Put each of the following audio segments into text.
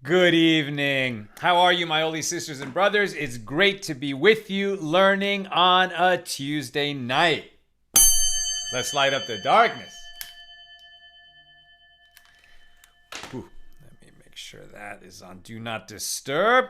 Good evening. How are you, my holy sisters and brothers? It's great to be with you learning on a Tuesday night. Let's light up the darkness. Ooh, let me make sure that is on Do Not Disturb.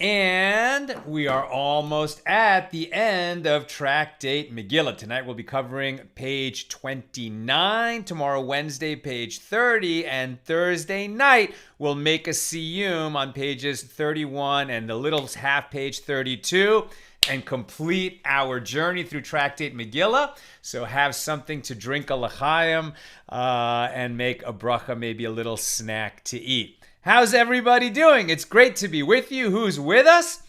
And we are almost at the end of Tractate Megillah. Tonight we'll be covering page 29. Tomorrow, Wednesday, page 30. And Thursday night, we'll make a siyum on pages 31 and the little half page 32 and complete our journey through Tractate Megillah. So have something to drink a l'chaim and make a bracha, maybe a little snack to eat. How's everybody doing? It's great to be with you. Who's with us?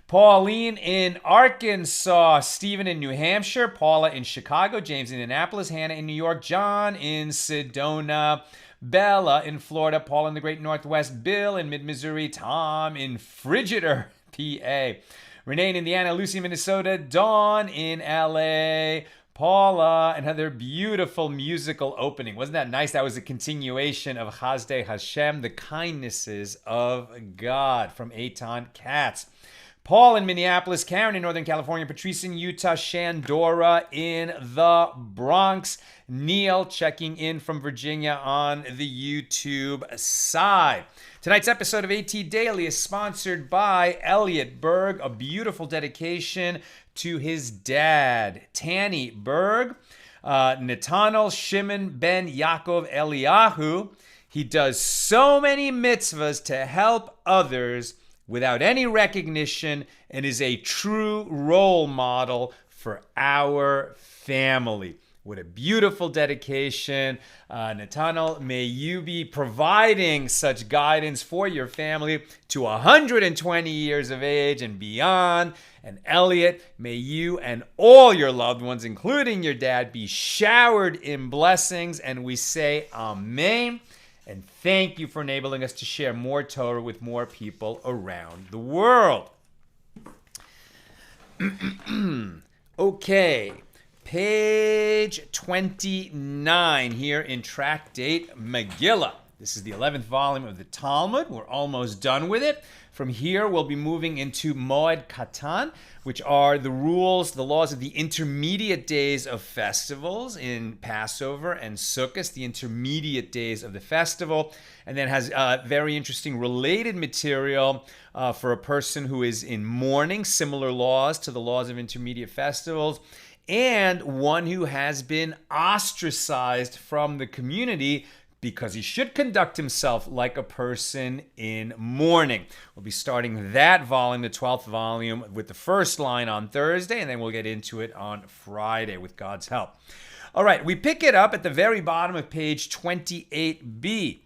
Pauline in Arkansas, Stephen in New Hampshire, Paula in Chicago, James in Indianapolis, Hannah in New York, John in Sedona, Bella in Florida, Paul in the Great Northwest, Bill in Mid-Missouri, Tom in Frigider, PA, Renee in Indiana, Lucy in Minnesota, Dawn in LA, Paula, and her beautiful musical opening. Wasn't that nice? That was a continuation of Chazdei Hashem, the kindnesses of God from Eitan Katz. Paul in Minneapolis, Karen in Northern California, Patrice in Utah, Shandora in the Bronx, Neil checking in from Virginia on the YouTube side. Tonight's episode of AT Daily is sponsored by Elliot Berg, a beautiful dedication to his dad, Tanny Berg, Netanel Shimon ben Yaakov Eliyahu. He does so many mitzvahs to help others without any recognition and is a true role model for our family. What a beautiful dedication. Netanel, may you be providing such guidance for your family to 120 years of age and beyond. And Elliot, may you and all your loved ones, including your dad, be showered in blessings. And we say amen. And thank you for enabling us to share more Torah with more people around the world. Okay. Page 29 here in Tractate Megillah. This is the 11th volume of the Talmud. We're almost done with it. From here, we'll be moving into Moed Katan, which are the rules, the laws of the intermediate days of festivals in Passover and Sukkot, the intermediate days of the festival, and then has very interesting related material for a person who is in mourning, similar laws to the laws of intermediate festivals, and one who has been ostracized from the community because he should conduct himself like a person in mourning. We'll be starting that volume, the 12th volume, with the first line on Thursday, and then we'll get into it on Friday with God's help. All right, we pick it up at the very bottom of page 28b.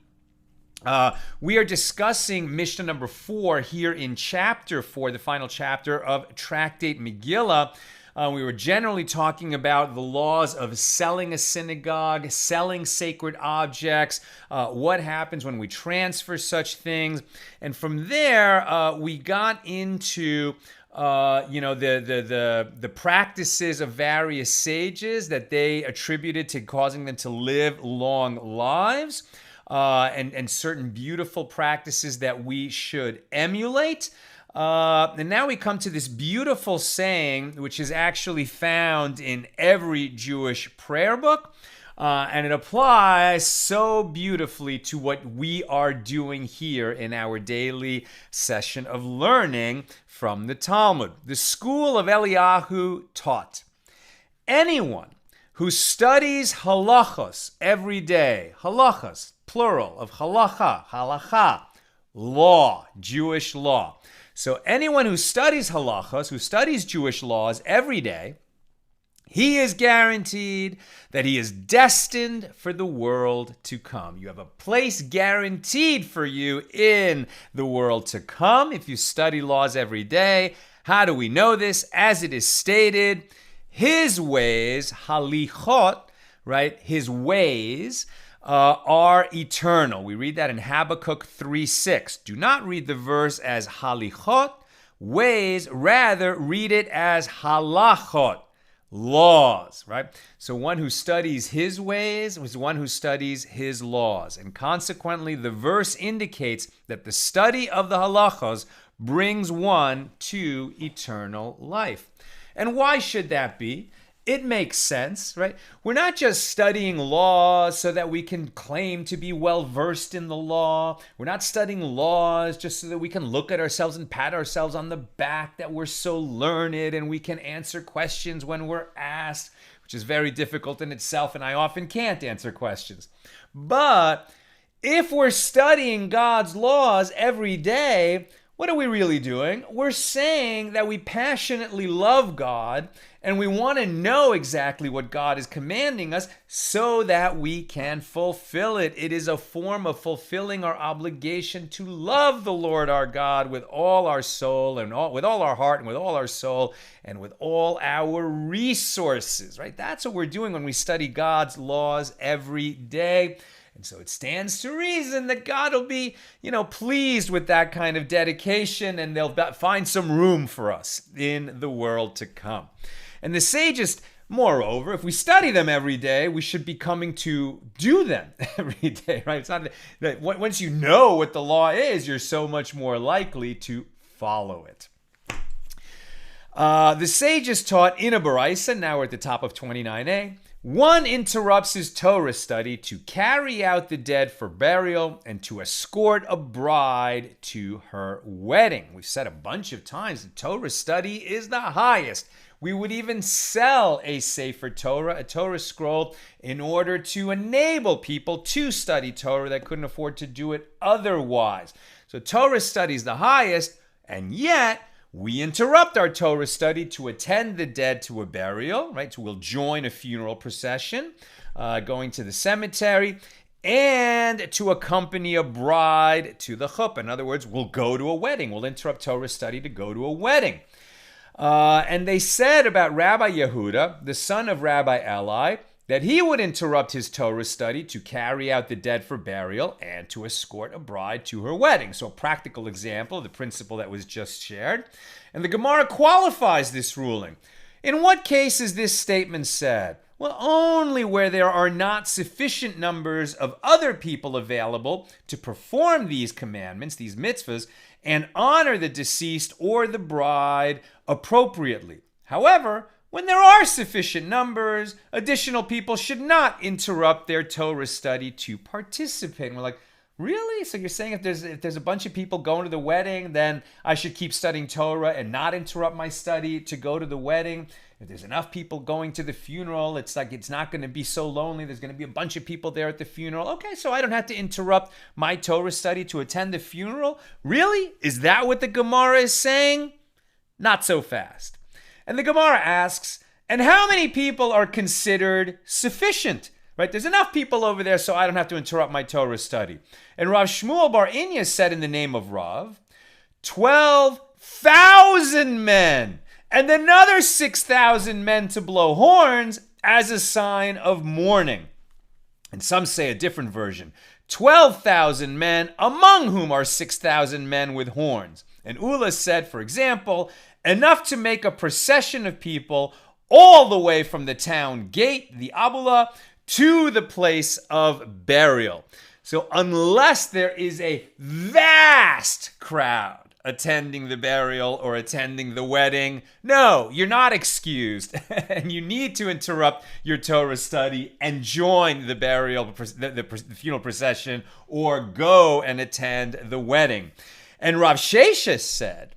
We are discussing Mishna number 4 here in chapter 4, the final chapter of Tractate Megillah. We were generally talking about the laws of selling a synagogue, selling sacred objects, what happens when we transfer such things. And from there, we got into the practices of various sages that they attributed to causing them to live long lives, and certain beautiful practices that we should emulate. And now we come to this beautiful saying, which is actually found in every Jewish prayer book, and it applies so beautifully to what we are doing here in our daily session of learning from the Talmud. The school of Eliyahu taught, anyone who studies halachos every day, halachos, plural of halacha, law, Jewish law. So anyone who studies halachos, who studies Jewish laws every day, he is guaranteed that he is destined for the world to come. You have a place guaranteed for you in the world to come if you study laws every day. How do we know this? As it is stated, his ways, halichot, right? His ways are eternal. We read that in Habakkuk 3:6. Do not read the verse as halichot, ways, rather read it as halachot, laws, right? So one who studies his ways is one who studies his laws. And consequently, the verse indicates that the study of the halachos brings one to eternal life. And why should that be? It makes sense, right? We're not just studying laws so that we can claim to be well versed in the law. We're not studying laws just so that we can look at ourselves and pat ourselves on the back that we're so learned and we can answer questions when we're asked, which is very difficult in itself, and I often can't answer questions. But if we're studying God's laws every day, what are we really doing? We're saying that we passionately love God and we want to know exactly what God is commanding us so that we can fulfill it. It is a form of fulfilling our obligation to love the Lord our God with all our soul and with all our heart and with all our soul and with all our resources, right? That's what we're doing when we study God's laws every day. And so it stands to reason that God will be, pleased with that kind of dedication, and they'll find some room for us in the world to come. And the sages, moreover, if we study them every day, we should be coming to do them every day, right? It's not that once you know what the law is, you're so much more likely to follow it. The sages taught in a Baraisa, now we're at the top of 29a, one interrupts his Torah study to carry out the dead for burial and to escort a bride to her wedding. We've said a bunch of times that Torah study is the highest. We would even sell a Sefer Torah, a Torah scroll, in order to enable people to study Torah that couldn't afford to do it otherwise. So Torah study is the highest, and yet we interrupt our Torah study to attend the dead to a burial, right? So we'll join a funeral procession, going to the cemetery, and to accompany a bride to the chuppah. In other words, we'll go to a wedding. We'll interrupt Torah study to go to a wedding. And they said about Rabbi Yehuda, the son of Rabbi Eli, that he would interrupt his Torah study to carry out the dead for burial and to escort a bride to her wedding. So a practical example of the principle that was just shared. And the Gemara qualifies this ruling. In what case is this statement said? Well, only where there are not sufficient numbers of other people available to perform these commandments, these mitzvahs, and honor the deceased or the bride appropriately. However, when there are sufficient numbers, additional people should not interrupt their Torah study to participate. And we're like, really? So you're saying if there's a bunch of people going to the wedding, then I should keep studying Torah and not interrupt my study to go to the wedding? If there's enough people going to the funeral, it's not going to be so lonely. There's going to be a bunch of people there at the funeral. Okay, so I don't have to interrupt my Torah study to attend the funeral? Really? Is that what the Gemara is saying? Not so fast. And the Gemara asks, and how many people are considered sufficient? Right? There's enough people over there so I don't have to interrupt my Torah study. And Rav Shmuel bar Inya said in the name of Rav, 12,000 men and another 6,000 men to blow horns as a sign of mourning. And some say a different version, 12,000 men, among whom are 6,000 men with horns. And Ula said, for example, enough to make a procession of people all the way from the town gate, the Abula, to the place of burial. So unless there is a vast crowd attending the burial or attending the wedding, no, you're not excused. And you need to interrupt your Torah study and join the burial, the funeral procession, or go and attend the wedding. And Rav Sheshes said,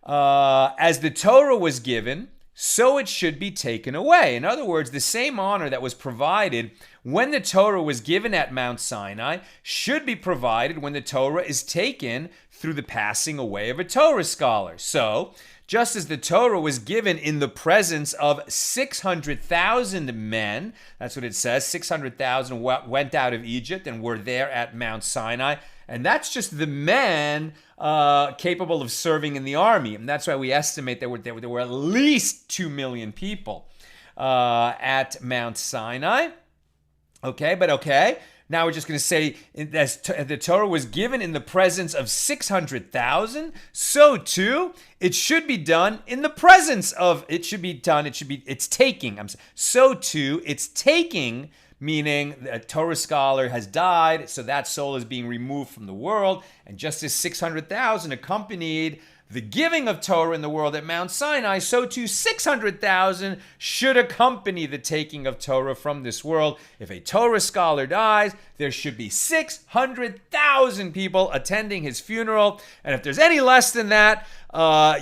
as the Torah was given, so it should be taken away. In other words, the same honor that was provided when the Torah was given at Mount Sinai should be provided when the Torah is taken through the passing away of a Torah scholar. So, just as the Torah was given in the presence of 600,000 men, that's what it says, 600,000 went out of Egypt and were there at Mount Sinai. And that's just the men capable of serving in the army. And that's why we estimate there were at least 2 million people at Mount Sinai. Okay. Now we're just going to say, as the Torah was given in the presence of 600,000, so too it should be done in the presence of, it's taking. So too it's taking, meaning a Torah scholar has died, so that soul is being removed from the world. And just as 600,000 accompanied the giving of Torah in the world at Mount Sinai, so too 600,000 should accompany the taking of Torah from this world. If a Torah scholar dies, there should be 600,000 people attending his funeral. And if there's any less than that,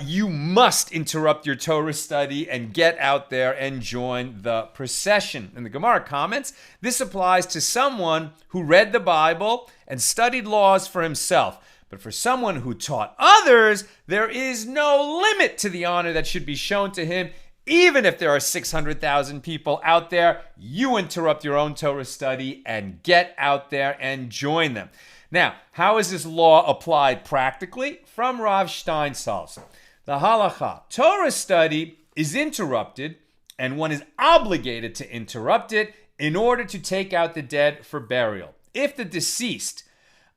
you must interrupt your Torah study and get out there and join the procession. And the Gemara comments, this applies to someone who read the Bible and studied laws for himself. But for someone who taught others, there is no limit to the honor that should be shown to him. Even if there are 600,000 people out there, you interrupt your own Torah study and get out there and join them. Now, how is this law applied practically? From Rav Steinsaltz. The halacha, Torah study is interrupted, and one is obligated to interrupt it in order to take out the dead for burial. If the deceased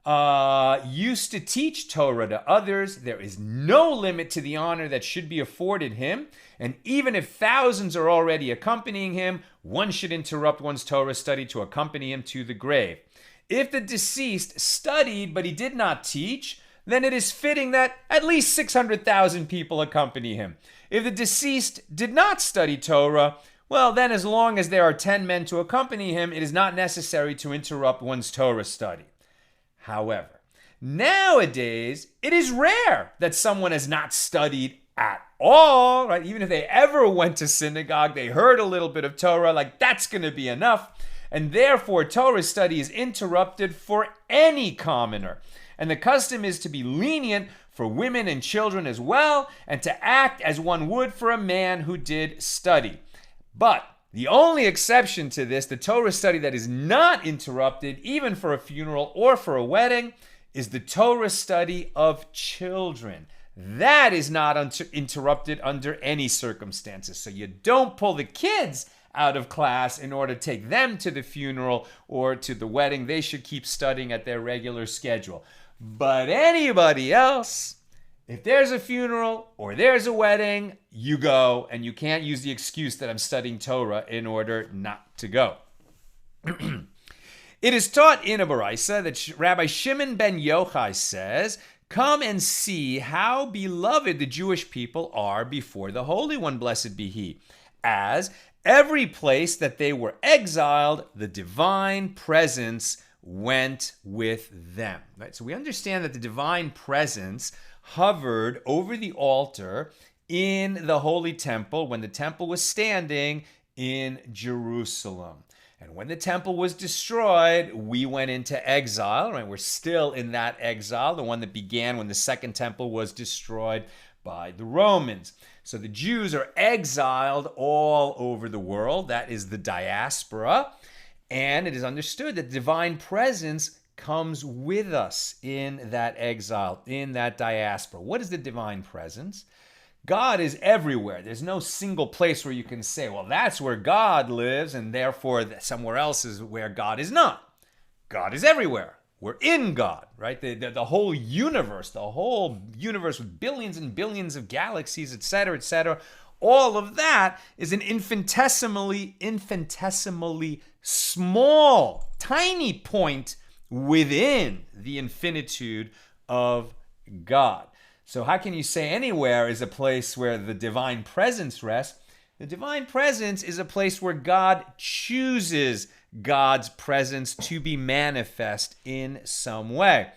used to teach Torah to others, there is no limit to the honor that should be afforded him. And even if thousands are already accompanying him, one should interrupt one's Torah study to accompany him to the grave. If the deceased studied but he did not teach, then it is fitting that at least 600,000 people accompany him. If the deceased did not study Torah, well, then as long as there are 10 men to accompany him, it is not necessary to interrupt one's Torah study. However, nowadays, it is rare that someone has not studied at all, right? Even if they ever went to synagogue, they heard a little bit of Torah, like that's going to be enough. And therefore, Torah study is interrupted for any commoner. And the custom is to be lenient for women and children as well, and to act as one would for a man who did study. But the only exception to this, the Torah study that is not interrupted, even for a funeral or for a wedding, is the Torah study of children. That is not interrupted under any circumstances. So you don't pull the kids out of class in order to take them to the funeral or to the wedding. They should keep studying at their regular schedule. But anybody else, if there's a funeral or there's a wedding, you go, and you can't use the excuse that I'm studying Torah in order not to go. It is taught in a Baraisa that Rabbi Shimon ben Yochai says, come and see how beloved the Jewish people are before the Holy One, blessed be He. As every place that they were exiled, the divine presence went with them. Right? So we understand that the divine presence hovered over the altar in the Holy Temple when the temple was standing in Jerusalem. And when the temple was destroyed, we went into exile. Right? We're still in that exile, the one that began when the second temple was destroyed by the Romans. So the Jews are exiled all over the world. That is the diaspora. And it is understood that divine presence comes with us in that exile, in that diaspora. What is the divine presence? God is everywhere. There's no single place where you can say, well, that's where God lives, and therefore somewhere else is where God is not. God is everywhere. We're in God, right? The whole universe with billions and billions of galaxies, etc., all of that is an infinitesimally small, tiny point within the infinitude of God. So how can you say anywhere is a place where the divine presence rests? The divine presence is a place where God chooses God's presence to be manifest in some way.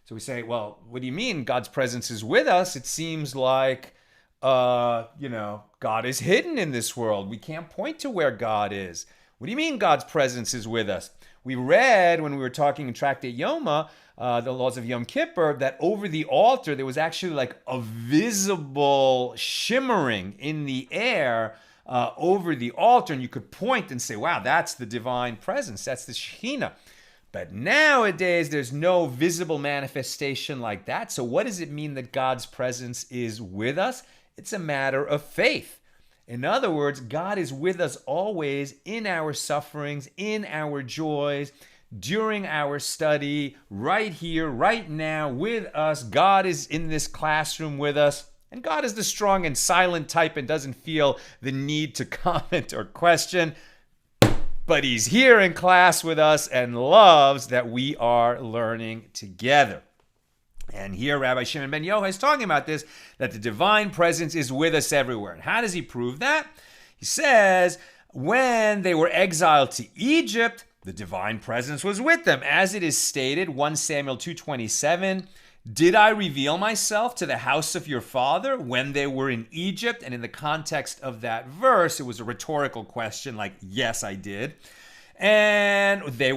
So we say, well, what do you mean God's presence is with us? It seems like, God is hidden in this world. We can't point to where God is. What do you mean God's presence is with us? We read when we were talking in Tractate Yoma, the laws of Yom Kippur, that over the altar there was actually like a visible shimmering in the air over the altar, and you could point and say, wow, that's the divine presence, that's the Shekhinah. But nowadays there's no visible manifestation like that. So what does it mean that God's presence is with us? It's a matter of faith. In other words, God is with us always in our sufferings, in our joys, during our study, right here, right now, with us. God is in this classroom with us. And God is the strong and silent type and doesn't feel the need to comment or question. But he's here in class with us and loves that we are learning together. And here Rabbi Shimon ben Yochai is talking about this, that the divine presence is with us everywhere. And how does he prove that? He says, when they were exiled to Egypt, the divine presence was with them. As it is stated, 1 Samuel 2:27, did I reveal myself to the house of your father when they were in Egypt? And in the context of that verse, it was a rhetorical question like, yes, I did. And they,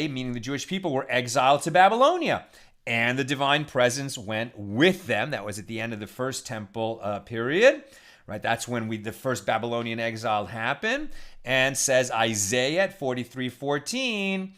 meaning the Jewish people, were exiled to Babylonia. And the divine presence went with them. That was at the end of the first temple period. Right, that's when the first Babylonian exile happened. And says Isaiah at 43:14,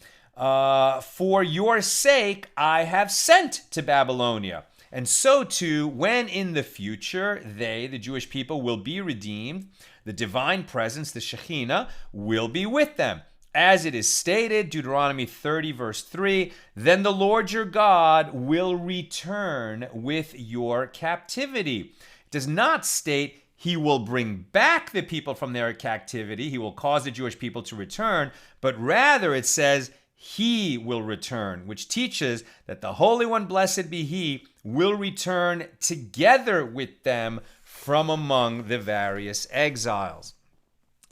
for your sake I have sent to Babylonia. And so too, when in the future they, the Jewish people, will be redeemed, the divine presence, the Shekhinah, will be with them. As it is stated, Deuteronomy 30 verse 3, then the Lord your God will return with your captivity. It does not state he will bring back the people from their captivity. He will cause the Jewish people to return. But rather it says he will return, which teaches that the Holy One, blessed be he, will return together with them from among the various exiles.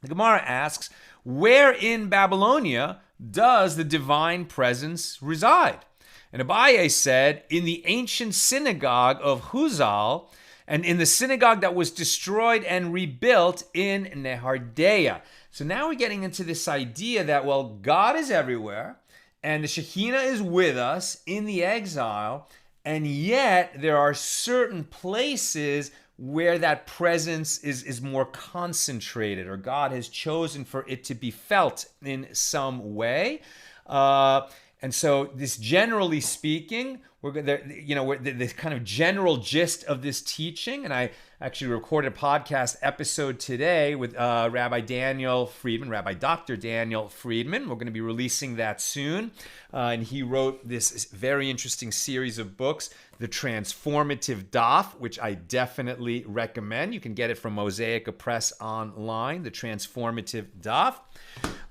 The Gemara asks, where in Babylonia does the divine presence reside? And Abaye said, in the ancient synagogue of Huzal, and in the synagogue that was destroyed and rebuilt in Nehardea. So now we're getting into this idea that, well, God is everywhere, and the Shekhinah is with us in the exile, and yet there are certain places where that presence is more concentrated, or God has chosen for it to be felt in some way. And so this, generally speaking, the kind of general gist of this teaching, and I actually recorded a podcast episode today with Rabbi Dr. Daniel Friedman. We're going to be releasing that soon. And he wrote this very interesting series of books, The Transformative Daf, which I definitely recommend. You can get it from Mosaic Press online, The Transformative Daf.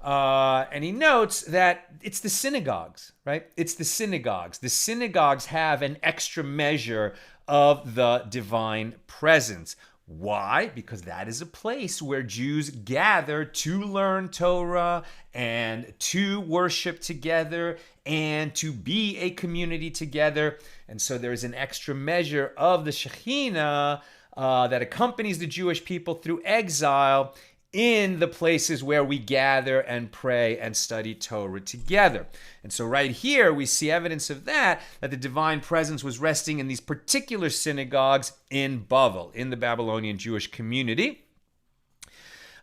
And he notes that it's the synagogues, right? It's the synagogues. The synagogues have an extra measure of the divine presence. Why? Because that is a place where Jews gather to learn Torah and to worship together and to be a community together. And so there is an extra measure of the Shekhinah that accompanies the Jewish people through exile in the places where we gather and pray and study Torah together. And so right here we see evidence of that the divine presence was resting in these particular synagogues in Bavel, in the Babylonian Jewish community.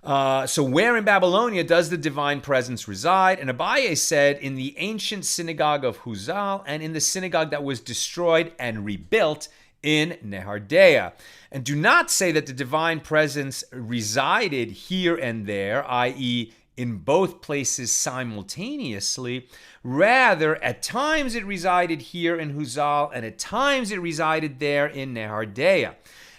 So where in Babylonia does the divine presence reside? And Abaye said, in the ancient synagogue of Huzal and in the synagogue that was destroyed and rebuilt in Nehardea. And do not say that the divine presence resided here and there, i.e., in both places simultaneously. Rather, at times it resided here in Huzal, and at times it resided there in Nehardea.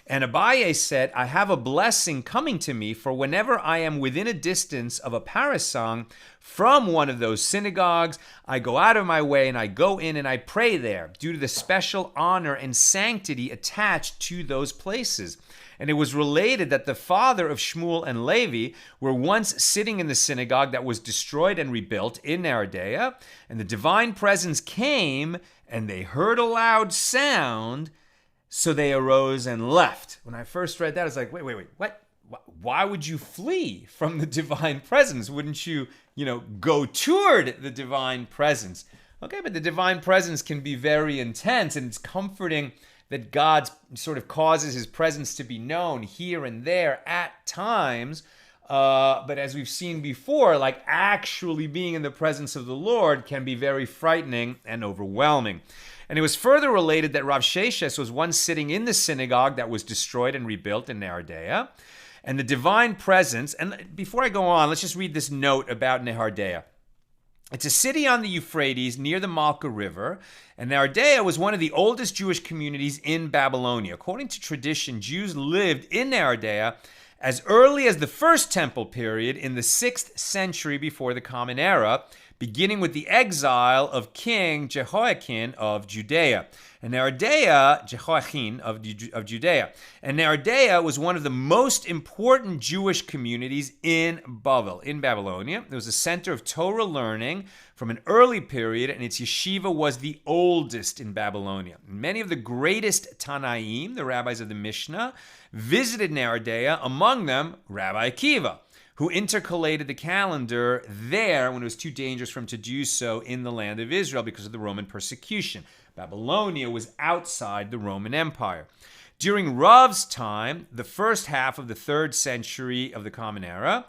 And Abaye said, I have a blessing coming to me, for whenever I am within a distance of a parasang from one of those synagogues, I go out of my way and I go in and I pray there, due to the special honor and sanctity attached to those places. And it was related that the father of Shmuel and Levi were once sitting in the synagogue that was destroyed and rebuilt in Nehardea, and the divine presence came, and they heard a loud sound, so they arose and left. When I first read that, I was like, wait, what? Why would you flee from the divine presence? Wouldn't you, go toward the divine presence? Okay, but the divine presence can be very intense, and it's comforting that God sort of causes his presence to be known here and there at times. But as we've seen before, like actually being in the presence of the Lord can be very frightening and overwhelming. And it was further related that Rav Sheshes was once sitting in the synagogue that was destroyed and rebuilt in Nehardea. And the divine presence, and before I go on, let's just read this note about Nehardea. It's a city on the Euphrates near the Malka River, and Nehardea was one of the oldest Jewish communities in Babylonia. According to tradition, Jews lived in Nehardea as early as the First Temple period in the 6th century before the Common Era, beginning with the exile of King Jehoiachin of Judea. And Jehoiachin of Judea. And Nehardea was one of the most important Jewish communities in Babylonia. It was a center of Torah learning from an early period, and its yeshiva was the oldest in Babylonia. Many of the greatest Tanaim, the rabbis of the Mishna, visited Nehardea, among them Rabbi Akiva, who intercalated the calendar there when it was too dangerous for him to do so in the land of Israel because of the Roman persecution. Babylonia was outside the Roman Empire. During Rav's time, the first half of the 3rd century of the Common Era,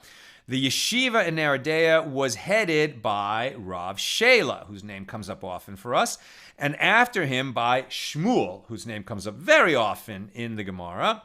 the yeshiva in Nehardea was headed by Rav Shela, whose name comes up often for us, and after him by Shmuel, whose name comes up very often in the Gemara.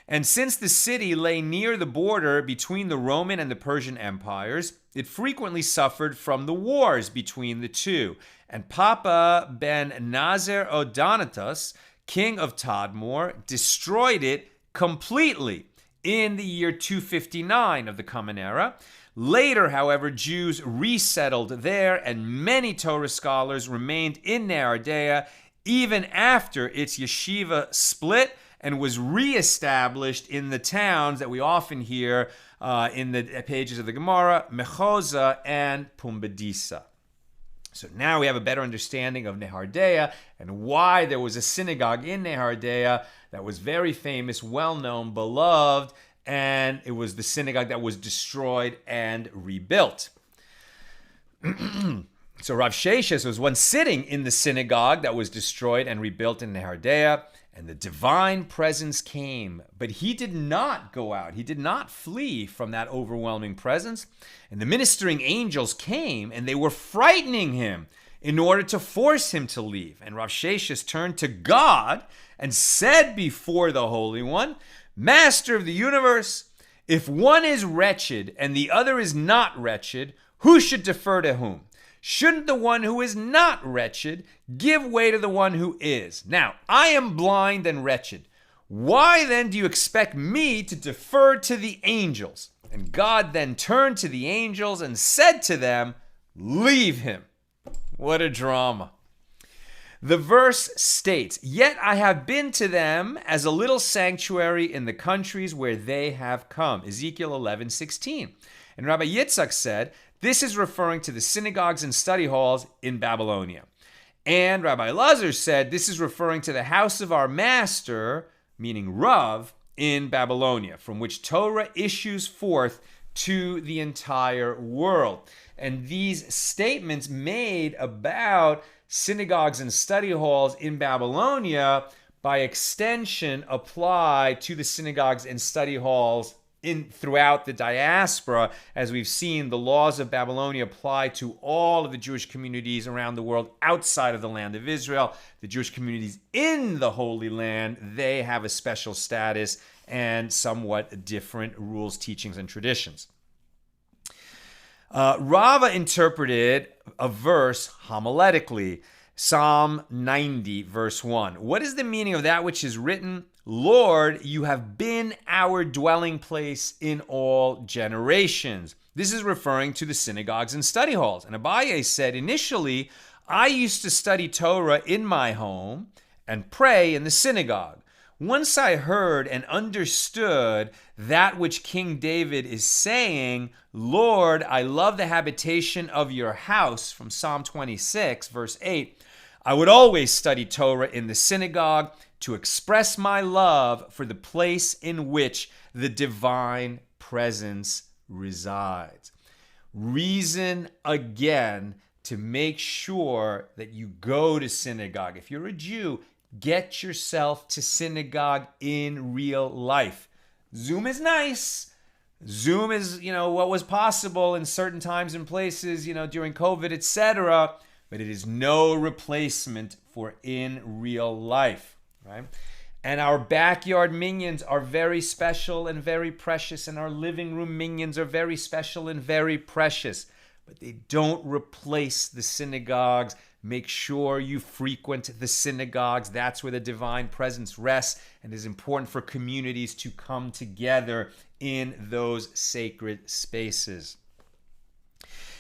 And since the city lay near the border between the Roman and the Persian empires, it frequently suffered from the wars between the two. And Papa ben Nazir Odonatus, king of Tadmor, destroyed it completely in the year 259 of the Common Era. Later, however, Jews resettled there, and many Torah scholars remained in Nehardea even after its yeshiva split and was reestablished in the towns that we often hear in the pages of the Gemara, Mechoza and Pumbedisa. So now we have a better understanding of Nehardea and why there was a synagogue in Nehardea that was very famous, well-known, beloved, and it was the synagogue that was destroyed and rebuilt. So Rav Sheshes was once sitting in the synagogue that was destroyed and rebuilt in Nehardea, and the divine presence came, but he did not go out. He did not flee from that overwhelming presence. And the ministering angels came, and they were frightening him in order to force him to leave. And Rav Sheshes turned to God and said before the Holy One, Master of the universe, if one is wretched and the other is not wretched, who should defer to whom? Shouldn't the one who is not wretched give way to the one who is? Now, I am blind and wretched. Why then do you expect me to defer to the angels? And God then turned to the angels and said to them, leave him. What a drama. The verse states, yet I have been to them as a little sanctuary in the countries where they have come. Ezekiel 11:16. And Rabbi Yitzchak said, this is referring to the synagogues and study halls in Babylonia. And Rabbi Lazar said, this is referring to the house of our master, meaning Rav, in Babylonia, from which Torah issues forth to the entire world. And these statements made about synagogues and study halls in Babylonia, by extension, apply to the synagogues and study halls throughout the diaspora. As we've seen, the laws of Babylonia apply to all of the Jewish communities around the world outside of the land of Israel. The Jewish communities in the Holy Land, they have a special status and somewhat different rules, teachings, and traditions. Rava interpreted a verse homiletically, Psalm 90, verse 1. What is the meaning of that which is written? Lord, you have been our dwelling place in all generations. This is referring to the synagogues and study halls. And Abaye said, initially, I used to study Torah in my home and pray in the synagogue. Once I heard and understood that which King David is saying, Lord, I love the habitation of your house, from Psalm 26, verse 8, I would always study Torah in the synagogue to express my love for the place in which the divine presence resides. Reason again to make sure that you go to synagogue. If you're a Jew, get yourself to synagogue in real life. Zoom is nice. Zoom is, what was possible in certain times and places, during COVID, etc. But it is no replacement for in real life, right? And our backyard minions are very special and very precious, and our living room minions are very special and very precious. but they don't replace the synagogues. Make sure you frequent the synagogues. That's where the divine presence rests, and it is important for communities to come together in those sacred spaces.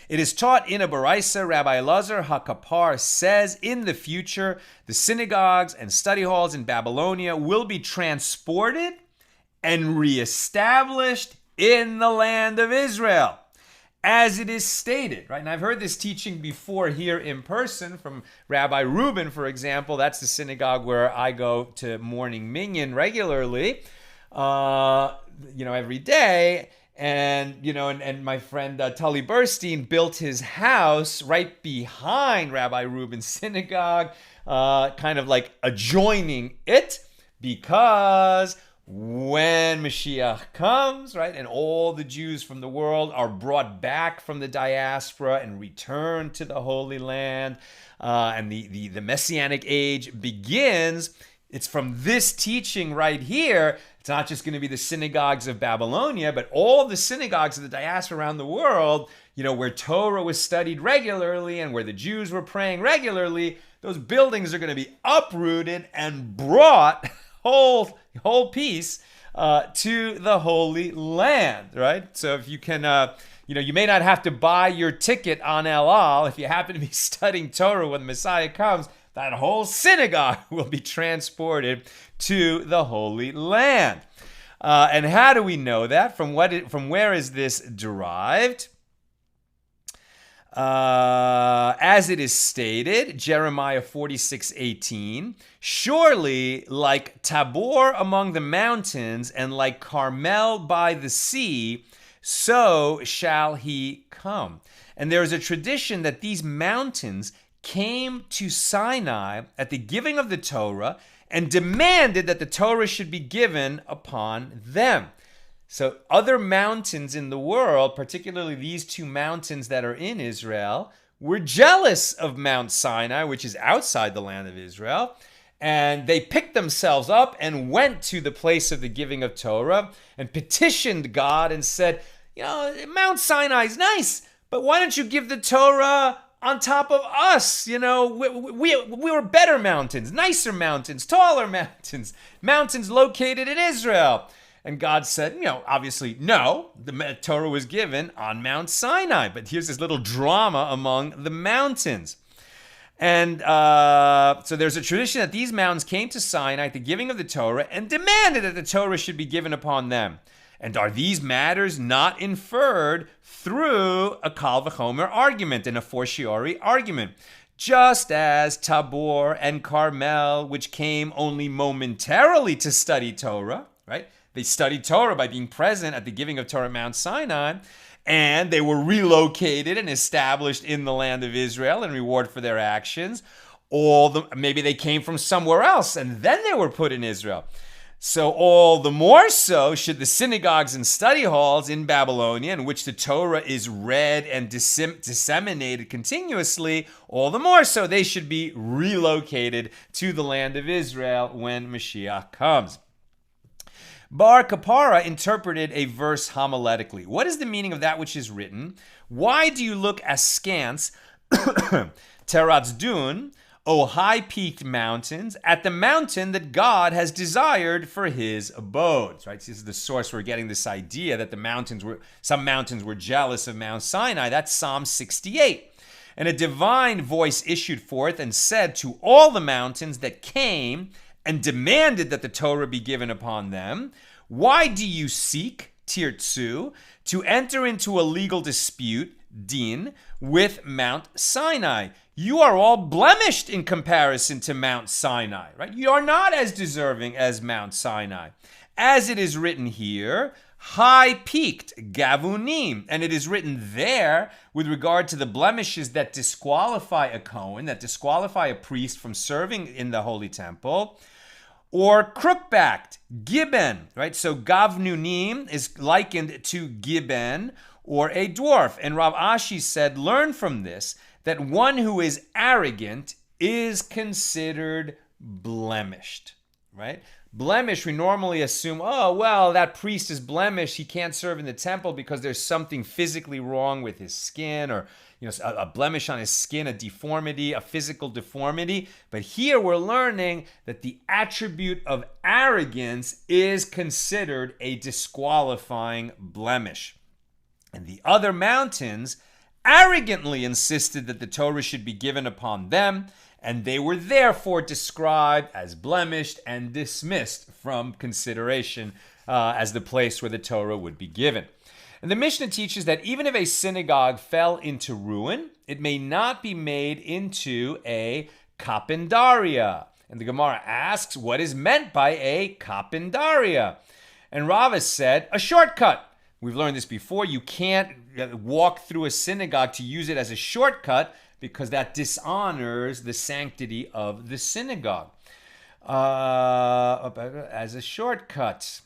It is taught in a Baraisa. Rabbi Elazar HaKapar says in the future, the synagogues and study halls in Babylonia will be transported and reestablished in the land of Israel, as it is stated, right? And I've heard this teaching before here in person from Rabbi Reuben, for example. That's the synagogue where I go to morning minyan regularly, every day. And, and my friend Tully Burstein built his house right behind Rabbi Reuben's synagogue, kind of like adjoining it, because when Mashiach comes, right, and all the Jews from the world are brought back from the diaspora and returned to the Holy Land, and the Messianic age begins, it's from this teaching right here. It's not just going to be the synagogues of Babylonia, but all the synagogues of the diaspora around the world, where Torah was studied regularly and where the Jews were praying regularly. Those buildings are going to be uprooted and brought whole piece to the Holy Land, right? So if you can, you may not have to buy your ticket on El Al if you happen to be studying Torah when the Messiah comes. That whole synagogue will be transported to the Holy Land. And how do we know that? From where is this derived? As it is stated, Jeremiah 46:18, surely like Tabor among the mountains and like Carmel by the sea, so shall he come. And there is a tradition that these mountains came to Sinai at the giving of the Torah and demanded that the Torah should be given upon them. So other mountains in the world, particularly these two mountains that are in Israel, were jealous of Mount Sinai, which is outside the land of Israel, and they picked themselves up and went to the place of the giving of Torah and petitioned God and said, Mount Sinai is nice, but why don't you give the Torah on top of us? We were better mountains, nicer mountains, taller mountains, mountains located in Israel. And God said, obviously, no, the Torah was given on Mount Sinai. But here's this little drama among the mountains. And so there's a tradition that these mountains came to Sinai at the giving of the Torah and demanded that the Torah should be given upon them. And are these matters not inferred through a Kal V'chomer argument and a fortiori argument? Just as Tabor and Carmel, which came only momentarily to study Torah, right? They studied Torah by being present at the giving of Torah at Mount Sinai, and they were relocated and established in the land of Israel in reward for their actions. Maybe they came from somewhere else, and then they were put in Israel. So all the more so should the synagogues and study halls in Babylonia, in which the Torah is read and disseminated continuously, all the more so they should be relocated to the land of Israel when Mashiach comes. Bar Kapara interpreted a verse homiletically. What is the meaning of that which is written? Why do you look askance, Teratzdun, O high-peaked mountains, at the mountain that God has desired for his abodes? Right? This is the source we're getting this idea that some mountains were jealous of Mount Sinai. That's Psalm 68. And a divine voice issued forth and said to all the mountains that came and demanded that the Torah be given upon them, why do you seek, Tirtzu, to enter into a legal dispute, Din, with Mount Sinai? You are all blemished in comparison to Mount Sinai, right? You are not as deserving as Mount Sinai. As it is written here, high-peaked, Gavunim. And it is written there with regard to the blemishes that disqualify a Kohen, that disqualify a priest from serving in the Holy Temple, or crook-backed, Gibbon, right? So Gavnunim is likened to Gibbon, or a dwarf. And Rav Ashi said, learn from this that one who is arrogant is considered blemished, right? Blemish, we normally assume, oh, well, that priest is blemished. He can't serve in the temple because there's something physically wrong with his skin, or a blemish on his skin, a deformity, a physical deformity. But here we're learning that the attribute of arrogance is considered a disqualifying blemish. And the other mountains arrogantly insisted that the Torah should be given upon them, and they were therefore described as blemished and dismissed from consideration as the place where the Torah would be given. And the Mishnah teaches that even if a synagogue fell into ruin, it may not be made into a kapendaria. And the Gemara asks, what is meant by a kapendaria? And Rava said, a shortcut. We've learned this before. You can't walk through a synagogue to use it as a shortcut, because that dishonors the sanctity of the synagogue. As a shortcut,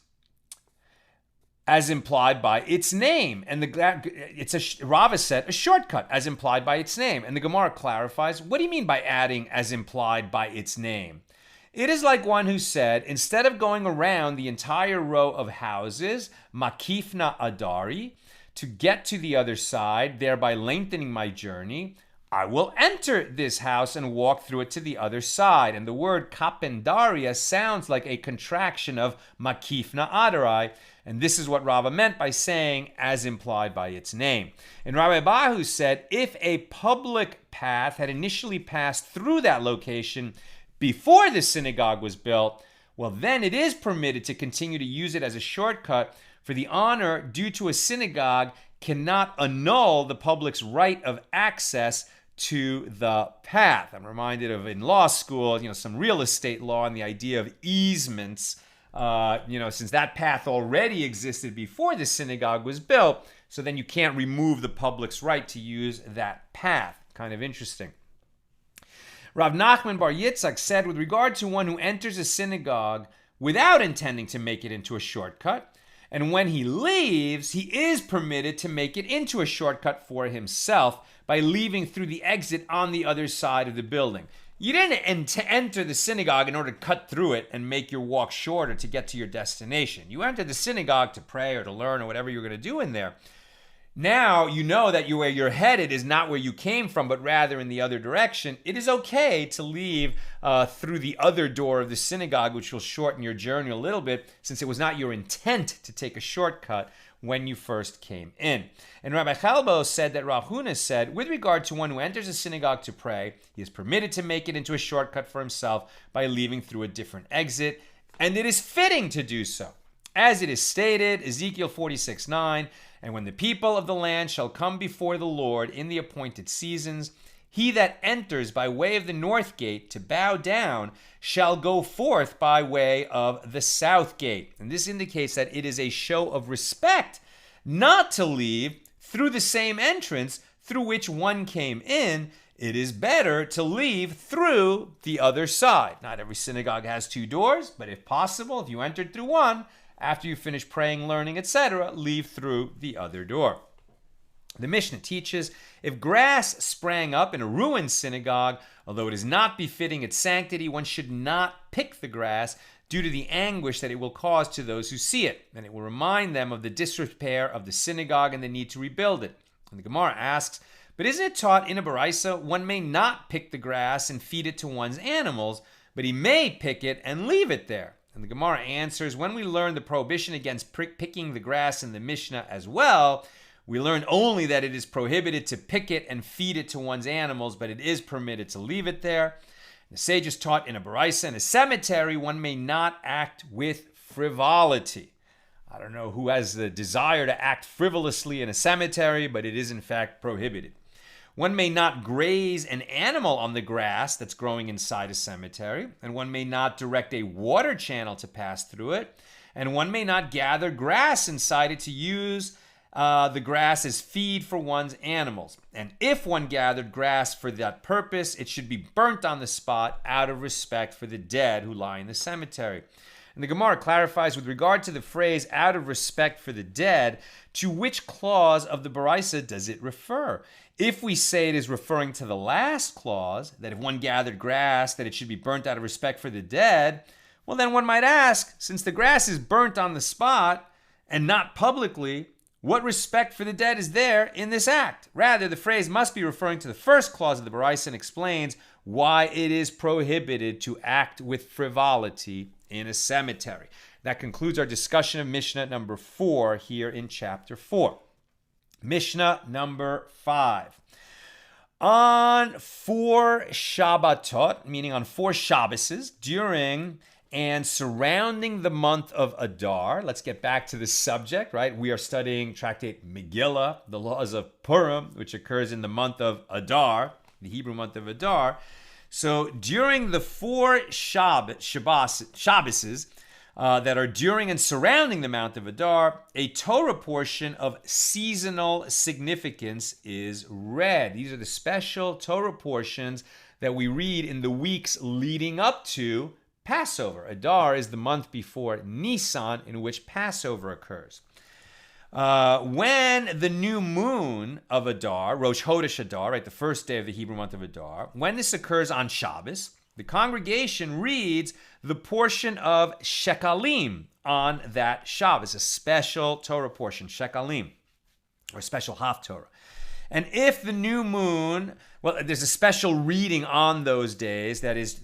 as implied by its name. And Rava said, a shortcut, as implied by its name. And the Gemara clarifies, what do you mean by adding as implied by its name? It is like one who said, instead of going around the entire row of houses, makifna adari, to get to the other side, thereby lengthening my journey, I will enter this house and walk through it to the other side. And the word kapendaria sounds like a contraction of makifna adarai. And this is what Rava meant by saying, as implied by its name. And Rabbi Bahu said, if a public path had initially passed through that location before the synagogue was built, well, then it is permitted to continue to use it as a shortcut, for the honor due to a synagogue cannot annul the public's right of access to the path. I'm reminded of in law school, some real estate law and the idea of easements. Since that path already existed before the synagogue was built, so then you can't remove the public's right to use that path. Kind of interesting. Rav Nachman Bar Yitzchak said, with regard to one who enters a synagogue without intending to make it into a shortcut, and when he leaves, he is permitted to make it into a shortcut for himself by leaving through the exit on the other side of the building. You didn't enter the synagogue in order to cut through it and make your walk shorter to get to your destination. You entered the synagogue to pray or to learn or whatever you're going to do in there. Now you know that where you're headed is not where you came from, but rather in the other direction. It is okay to leave through the other door of the synagogue, which will shorten your journey a little bit, since it was not your intent to take a shortcut when you first came in. And Rabbi Chalbo said that Rav Huna said, with regard to one who enters a synagogue to pray, he is permitted to make it into a shortcut for himself by leaving through a different exit, and it is fitting to do so. As it is stated, Ezekiel 46:9, and when the people of the land shall come before the Lord in the appointed seasons, he that enters by way of the north gate to bow down shall go forth by way of the south gate. And this indicates that it is a show of respect not to leave through the same entrance through which one came in. It is better to leave through the other side. Not every synagogue has two doors, but if possible, if you entered through one, after you finish praying, learning, etc., leave through the other door. The Mishnah teaches, if grass sprang up in a ruined synagogue, although it is not befitting its sanctity, one should not pick the grass due to the anguish that it will cause to those who see it, and it will remind them of the disrepair of the synagogue and the need to rebuild it. And the Gemara asks, but isn't it taught in a baraisa one may not pick the grass and feed it to one's animals, but he may pick it and leave it there? And the Gemara answers, when we learn the prohibition against picking the grass in the Mishnah as well, we learn only that it is prohibited to pick it and feed it to one's animals, but it is permitted to leave it there. The sages taught in a baraisa in a cemetery, one may not act with frivolity. I don't know who has the desire to act frivolously in a cemetery, but it is in fact prohibited. One may not graze an animal on the grass that's growing inside a cemetery, and one may not direct a water channel to pass through it, and one may not gather grass inside it to use the grass as feed for one's animals. And if one gathered grass for that purpose, it should be burnt on the spot out of respect for the dead who lie in the cemetery. And the Gemara clarifies with regard to the phrase out of respect for the dead, to which clause of the baraisa does it refer? If we say it is referring to the last clause, that if one gathered grass, that it should be burnt out of respect for the dead, Well, then one might ask, since the grass is burnt on the spot and not publicly, what respect for the dead is there in this act? Rather, the phrase must be referring to the first clause of the Baraisa and explains why it is prohibited to act with frivolity in a cemetery. That concludes our discussion of Mishnah number 4 here in chapter 4. Mishnah number 5. On 4 Shabbatot, meaning on 4 Shabbases, during and surrounding the month of Adar, let's get back to the subject, right? We are studying tractate Megillah, the laws of Purim, which occurs in the month of Adar, the Hebrew month of Adar. So during the 4 Shabbases that are during and surrounding the month of Adar, a Torah portion of seasonal significance is read. These are the special Torah portions that we read in the weeks leading up to Passover. Adar is the month before Nisan, in which Passover occurs. When the new moon of Adar, Rosh Chodesh Adar, right, the first day of the Hebrew month of Adar, when this occurs on Shabbos, the congregation reads the portion of Shekalim on that Shabbos, a special Torah portion, Shekalim, or special Haftorah. And if the new moon, well, there's a special reading on those days that is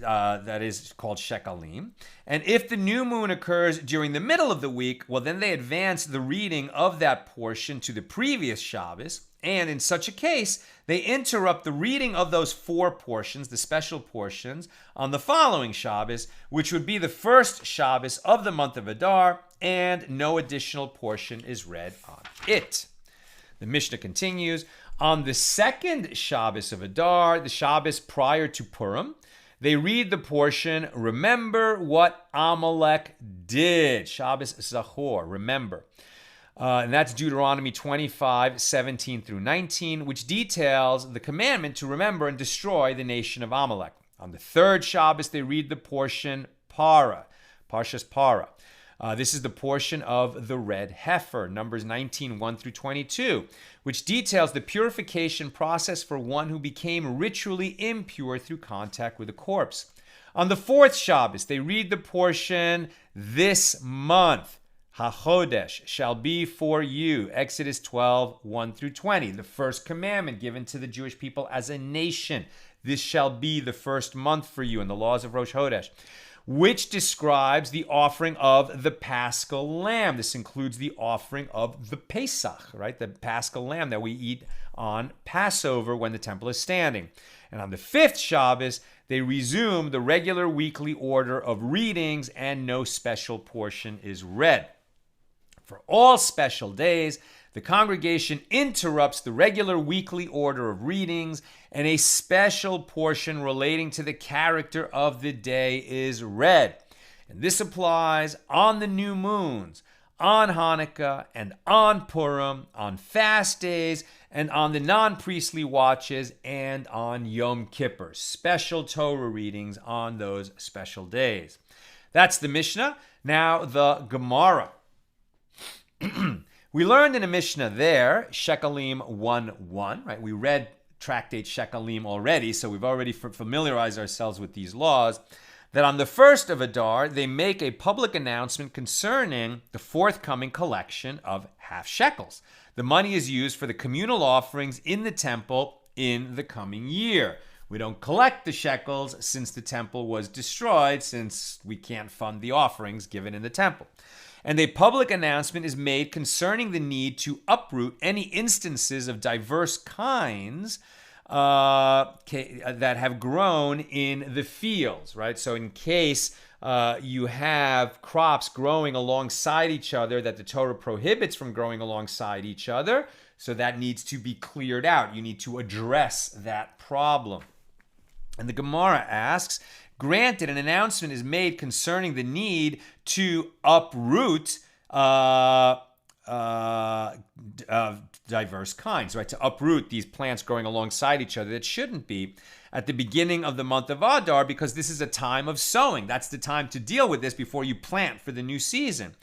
called Shekalim. And if the new moon occurs during the middle of the week, well, then they advance the reading of that portion to the previous Shabbos. And in such a case, they interrupt the reading of those 4 portions, the special portions, on the following Shabbos, which would be the first Shabbos of the month of Adar, and no additional portion is read on it. The Mishnah continues. On the second Shabbos of Adar, the Shabbos prior to Purim, they read the portion, remember what Amalek did. Shabbos Zachor, remember. And that's Deuteronomy 25, 17 through 19, which details the commandment to remember and destroy the nation of Amalek. On the third Shabbos, they read the portion Parshas Parah. This is the portion of the red heifer, Numbers 19, 1 through 22, which details the purification process for one who became ritually impure through contact with a corpse. On the fourth Shabbos, they read the portion, this month, HaChodesh shall be for you, Exodus 12, 1 through 20, the first commandment given to the Jewish people as a nation. This shall be the first month for you in the laws of Rosh Chodesh, which describes the offering of the Paschal lamb. This includes the offering of the Pesach, right? The Paschal lamb that we eat on Passover when the temple is standing. And on the fifth Shabbos, they resume the regular weekly order of readings and no special portion is read. For all special days, the congregation interrupts the regular weekly order of readings, and a special portion relating to the character of the day is read. And this applies on the new moons, on Hanukkah, and on Purim, on fast days, and on the non-priestly watches, and on Yom Kippur. Special Torah readings on those special days. That's the Mishnah. Now the Gemara. We learned in a Mishnah there, Shekalim 1:1, right? We read tractate Shekalim already, so we've already familiarized ourselves with these laws, that on the first of Adar, they make a public announcement concerning the forthcoming collection of half shekels. The money is used for the communal offerings in the temple in the coming year. We don't collect the shekels since the temple was destroyed, since we can't fund the offerings given in the temple. And a public announcement is made concerning the need to uproot any instances of diverse kinds that have grown in the fields, right? So in case you have crops growing alongside each other that the Torah prohibits from growing alongside each other, so that needs to be cleared out. You need to address that problem. And the Gemara asks, granted, an announcement is made concerning the need to uproot diverse kinds, right? To uproot these plants growing alongside each other that shouldn't be at the beginning of the month of Adar, because this is a time of sowing. That's the time to deal with this before you plant for the new season.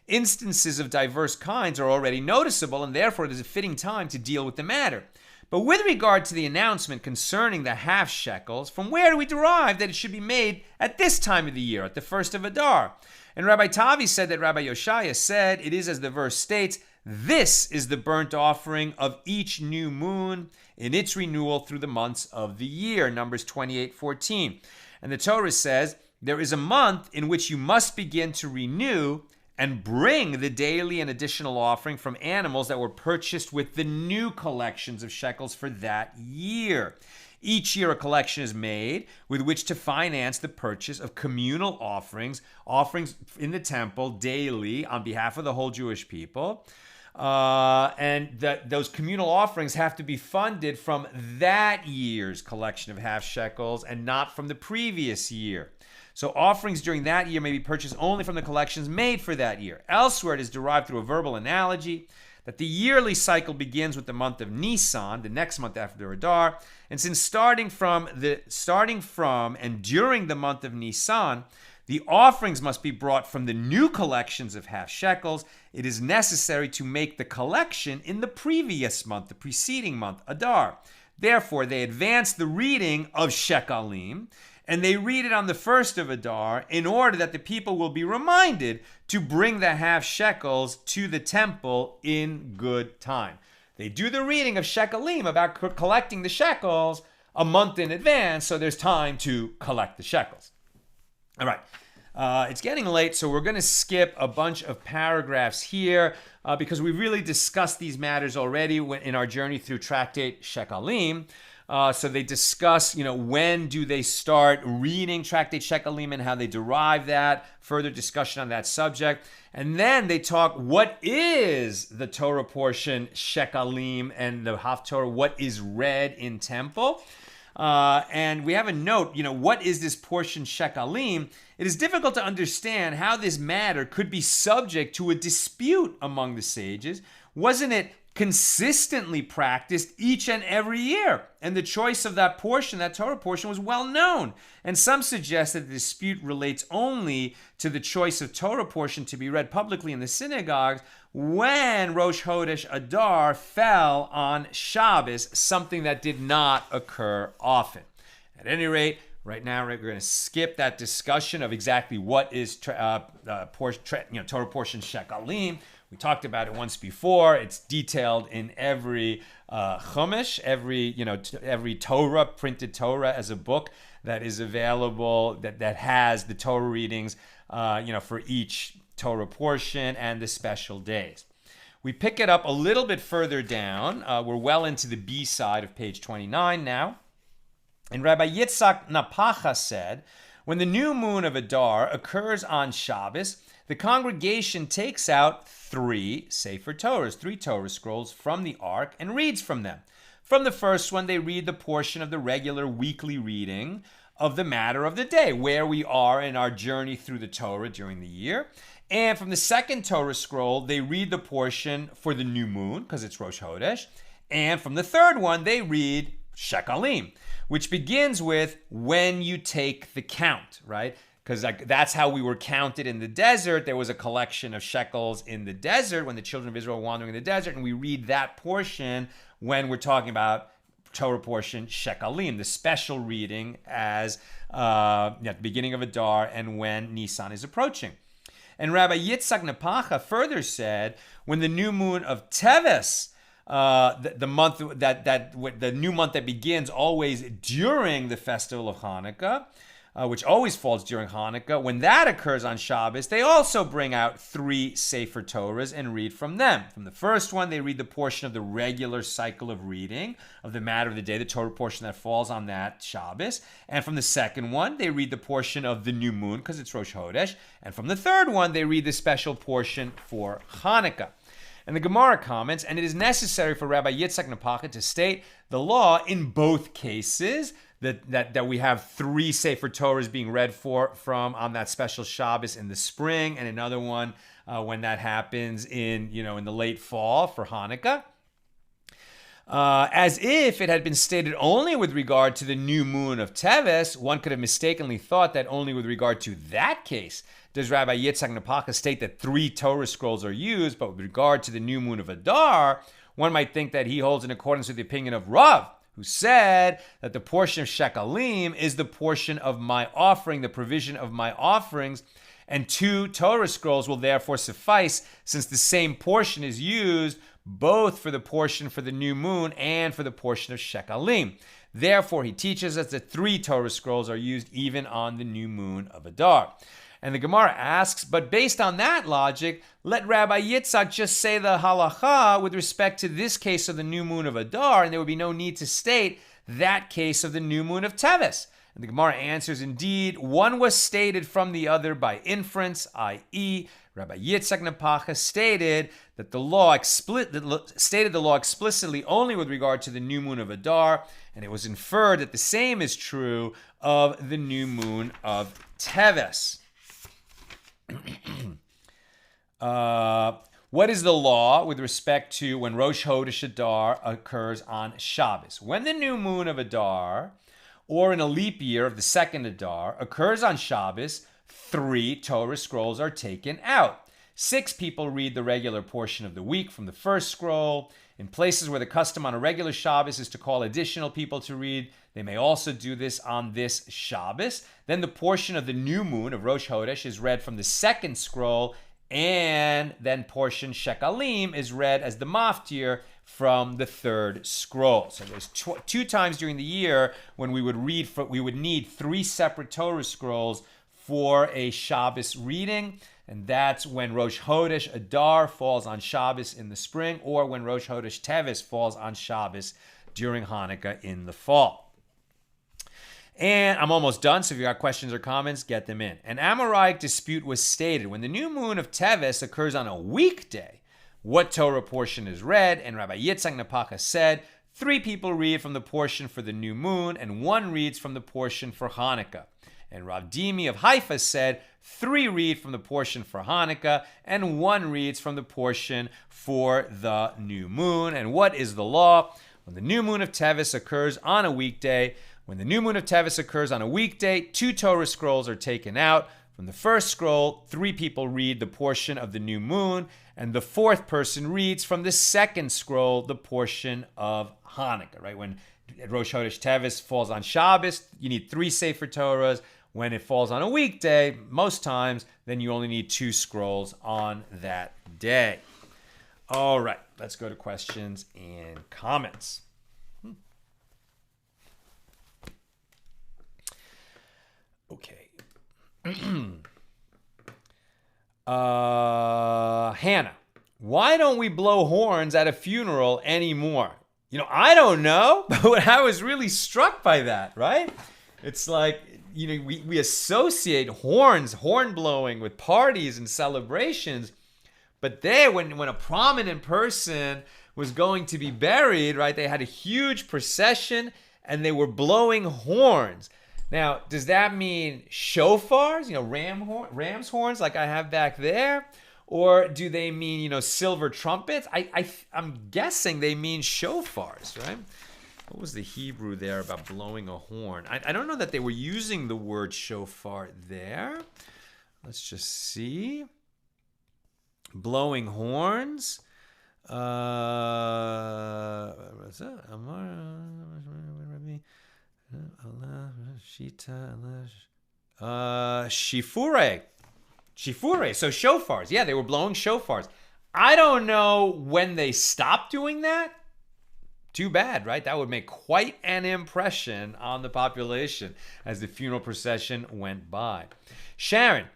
Instances of diverse kinds are already noticeable, and therefore it is a fitting time to deal with the matter. But with regard to the announcement concerning the half shekels, from where do we derive that it should be made at this time of the year, at the first of Adar? And Rabbi Tavi said that Rabbi Yoshaya said, it is as the verse states, this is the burnt offering of each new moon in its renewal through the months of the year, Numbers 28:14. And the Torah says, there is a month in which you must begin to renew and bring the daily and additional offering from animals that were purchased with the new collections of shekels for that year. Each year a collection is made with which to finance the purchase of communal offerings in the temple daily on behalf of the whole Jewish people. Those communal offerings have to be funded from that year's collection of half shekels and not from the previous year. So offerings during that year may be purchased only from the collections made for that year. Elsewhere, it is derived through a verbal analogy that the yearly cycle begins with the month of Nisan, the next month after Adar, and since starting from and during the month of Nisan, the offerings must be brought from the new collections of half shekels, it is necessary to make the collection in the previous month, the preceding month, Adar. Therefore, they advance the reading of shekalim, and they read it on the first of Adar in order that the people will be reminded to bring the half shekels to the temple in good time. They do the reading of shekalim about collecting the shekels a month in advance, so there's time to collect the shekels. All right. It's getting late, so we're going to skip a bunch of paragraphs here because we really discussed these matters already in our journey through Tractate Shekalim. So they discuss, when do they start reading Tractate Shekalim and how they derive that, further discussion on that subject. And then they talk, what is the Torah portion Shekalim and the Haftorah, what is read in temple? And we have a note, what is this portion Shekalim? It is difficult to understand how this matter could be subject to a dispute among the sages. Wasn't it consistently practiced each and every year? And the choice of that portion, that Torah portion, was well known. And some suggest that the dispute relates only to the choice of Torah portion to be read publicly in the synagogues when Rosh Chodesh Adar fell on Shabbos, something that did not occur often. At any rate, right now we're going to skip that discussion of exactly what is Torah portion Shekalim. We talked about it once before. It's detailed in every Chumash, every Torah, printed Torah as a book that is available, that has the Torah readings, for each Torah portion and the special days. We pick it up a little bit further down. We're well into the B side of page 29 now. And Rabbi Yitzhak Napacha said, when the new moon of Adar occurs on Shabbos, the congregation takes out 3 Sefer Torahs, 3 Torah scrolls from the ark and reads from them. From the first one, they read the portion of the regular weekly reading of the matter of the day, where we are in our journey through the Torah during the year. And from the second Torah scroll, they read the portion for the new moon, because it's Rosh Chodesh. And from the third one, they read Shekalim, which begins with when you take the count, right? Because that's how we were counted in the desert. There was a collection of shekels in the desert when the children of Israel were wandering in the desert, and we read that portion when we're talking about Torah portion Shekalim, the special reading as at the beginning of Adar and when Nisan is approaching. And Rabbi Yitzhak Napacha further said, when the new moon of Teves, the month the new month that begins always during the festival of Hanukkah, which always falls during Hanukkah, when that occurs on Shabbos, they also bring out 3 Sefer Torahs and read from them. From the first one, they read the portion of the regular cycle of reading of the matter of the day, the Torah portion that falls on that Shabbos. And from the second one, they read the portion of the new moon, because it's Rosh Chodesh. And from the third one, they read the special portion for Hanukkah. And the Gemara comments, and it is necessary for Rabbi Yitzhak Napacha to state the law in both cases, that we have 3 Sefer Torahs being read from on that special Shabbos in the spring, and another one when that happens in the late fall for Hanukkah. As if it had been stated only with regard to the new moon of Teves, one could have mistakenly thought that only with regard to that case does Rabbi Yitzhak Napaka state that 3 Torah scrolls are used, but with regard to the new moon of Adar, one might think that he holds in accordance with the opinion of Rav, who said that the portion of Shekalim is the portion of my offering, the provision of my offerings, and 2 Torah scrolls will therefore suffice, since the same portion is used both for the portion for the new moon and for the portion of Shekalim. Therefore, he teaches us that 3 Torah scrolls are used even on the new moon of Adar. And the Gemara asks, but based on that logic, let Rabbi Yitzhak just say the halacha with respect to this case of the new moon of Adar, and there would be no need to state that case of the new moon of Teves. And the Gemara answers, indeed, one was stated from the other by inference, i.e., Rabbi Yitzhak Napacha stated that the law explicitly only with regard to the new moon of Adar, and it was inferred that the same is true of the new moon of Teves. What is the law with respect to when Rosh Chodesh Adar occurs on Shabbos? When the new moon of Adar, or in a leap year of the second Adar, occurs on Shabbos, 3 Torah scrolls are taken out. 6 people read the regular portion of the week from the first scroll. In places where the custom on a regular Shabbos is to call additional people to read, they may also do this on this Shabbos. Then the portion of the new moon of Rosh Chodesh is read from the second scroll, and then portion Shekalim is read as the maftir from the third scroll. So there's 2 times during the year when we would need 3 separate Torah scrolls for a Shabbos reading, and that's when Rosh Chodesh Adar falls on Shabbos in the spring, or when Rosh Chodesh Teves falls on Shabbos during Hanukkah in the fall. And I'm almost done, so if you got questions or comments, get them in. An Amoraic dispute was stated. When the new moon of Teves occurs on a weekday, what Torah portion is read? And Rabbi Yitzhak Napacha said, 3 people read from the portion for the new moon, and 1 reads from the portion for Hanukkah. And Rav Dimi of Haifa said, 3 read from the portion for Hanukkah, and 1 reads from the portion for the new moon. And what is the law? When the new moon of Teves occurs on a weekday, 2 Torah scrolls are taken out. From the first scroll, 3 people read the portion of the new moon, and the 4th person reads from the second scroll the portion of Hanukkah, right? When Rosh Chodesh Teves falls on Shabbos, you need 3 Sefer Torahs. When it falls on a weekday, most times, then you only need 2 scrolls on that day. All right, let's go to questions and comments. Okay. Hannah, why don't we blow horns at a funeral anymore? I don't know, but I was really struck by that, right? It's like, we associate horn blowing with parties and celebrations, but there, when a prominent person was going to be buried, right, they had a huge procession and they were blowing horns. Now, does that mean shofars, ram's horns like I have back there? Or do they mean, silver trumpets? I'm guessing they mean shofars, right? What was the Hebrew there about blowing a horn? I don't know that they were using the word shofar there. Let's just see. Blowing horns. Shifure, so shofars. Yeah, they were blowing shofars. I don't know when they stopped doing that. Too bad, right? That would make quite an impression on the population as the funeral procession went by. Sharon,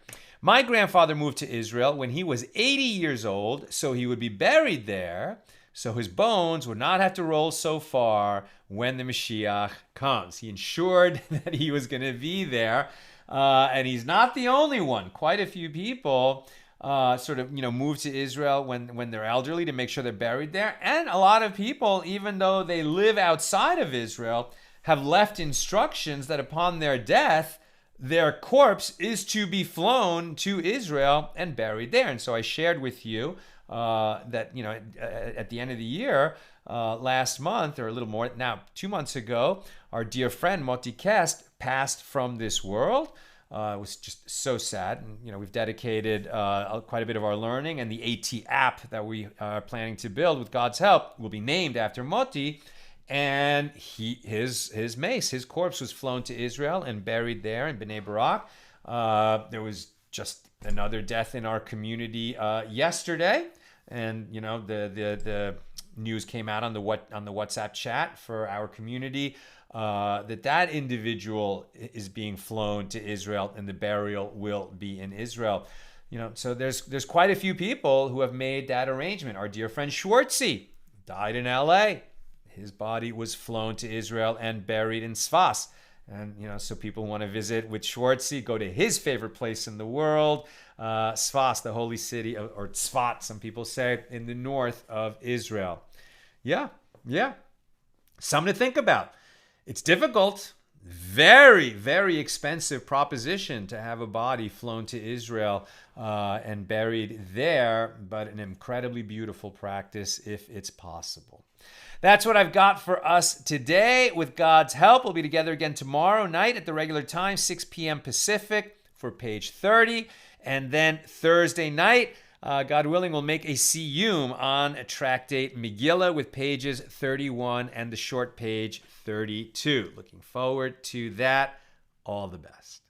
my grandfather moved to Israel when he was 80 years old, so he would be buried there, so his bones would not have to roll so far when the Mashiach comes. He ensured that he was going to be there, and he's not the only one. Quite a few people move to Israel when they're elderly to make sure they're buried there. And a lot of people, even though they live outside of Israel, have left instructions that upon their death, their corpse is to be flown to Israel and buried there. And so I shared with you that, at the end of the year, last month, or a little more now, 2 months ago, our dear friend Moti Kest passed from this world. It was just so sad. And, we've dedicated quite a bit of our learning, and the AT app that we are planning to build with God's help will be named after Moti. And his mace, his corpse, was flown to Israel and buried there in Bnei Barak. There was just another death in our community yesterday, and the news came out on the WhatsApp chat for our community that individual is being flown to Israel, and the burial will be in Israel. So there's quite a few people who have made that arrangement. Our dear friend Schwartzy died in L.A. His body was flown to Israel and buried in Sfas. And, so people want to visit with Schwartzy, go to his favorite place in the world, Sfas, the holy city, or Tzfat, some people say, in the north of Israel. Yeah. Something to think about. It's difficult, very, very expensive proposition to have a body flown to Israel and buried there, but an incredibly beautiful practice if it's possible. That's what I've got for us today. With God's help, we'll be together again tomorrow night at the regular time, 6 p.m. Pacific, for page 30. And then Thursday night, God willing, we'll make a siyum on Tractate Megillah with pages 31 and the short page 32. Looking forward to that. All the best.